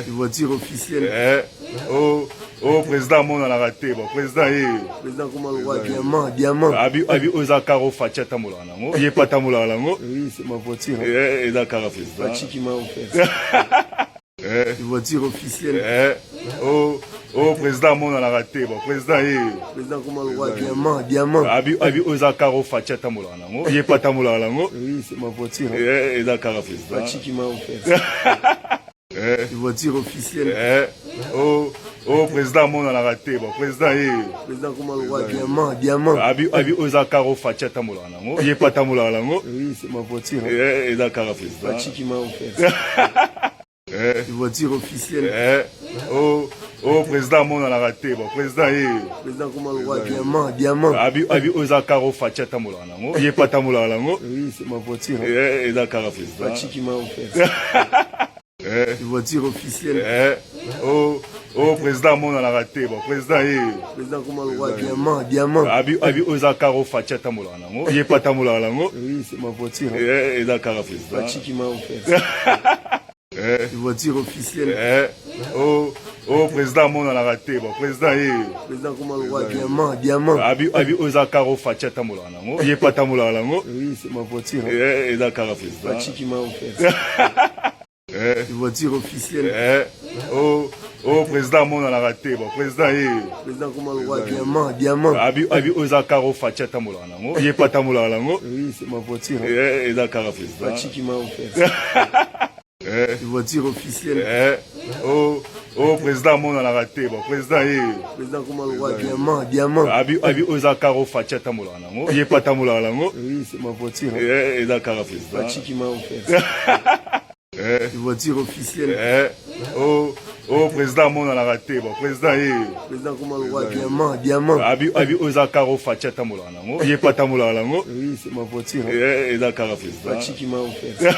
Voiture officielle. Oh, président, mon a raté. Bon, président, président, comment le roi, diamant. Abi, oza karo facha tamula nango. Il est pas tamula nango. Oui, c'est ma voiture. Et la kara président. Pachi qui m'a offert. Voiture officielle. Oh, président, mon a raté. Bon, président, président, comment le roi, diamant. Abi, oza karo facha tamula nango. Il est pas tamula nango. Oui, c'est ma voiture. Et la kara président. Pachi qui m'a offert. Voiture officielle. Oh, président, mon a raté. Bon, président, président, comment le roi, diamant. Abi, oza karo facha tamula nango. Il est pas tamula nango. Oui, c'est ma voiture. Et la kara président. Pachi qui m'a offert. Voiture officielle. Oh, président, mon a raté. Bon, président, président, comment le roi, diamant. Abi, oza karo facha tamula nango. Il est pas tamula nango. Oui, c'est ma voiture. Et la kara président. Pachi qui m'a offert. Voiture officielle. Oh, président, mon a raté. Bon, président, président, comment le roi, diamant. Abi, oza karo facha tamula nango. Il est pas tamula nango. Oui, c'est ma voiture. Et la kara président. Pachi qui m'a offert. Voiture officielle. Oh, président, mon a raté. Bon, président, président, comment le roi, diamant. Abi, oza karo facha tamula nango. Il est pas tamula nango. Oui, c'est ma voiture. Et la kara président. Pachi qui m'a offert. Voiture officielle. Oh, président, mon a raté. Bon, président, président, comment le roi, diamant. Abi, oza karo facha tamula nango. Il est pas tamula nango. Oui, c'est ma voiture. Et la kara président. Pachi qui m'a offert. Voiture officielle. Oh, président, mon a raté. Bon, président, président, comment le roi, diamant. Abi, oza karo facha tamula nango. Il est pas tamula nango. Oui, c'est ma voiture. Et la kara président. Pachi qui m'a offert. Voiture officielle. Oh, président, mon a raté. Bon, président, président, comment le roi, diamant. Abi, oza karo facha tamula nango. Il est pas tamula nango. Oui, c'est ma voiture. Et la kara président. Pachi qui m'a offert.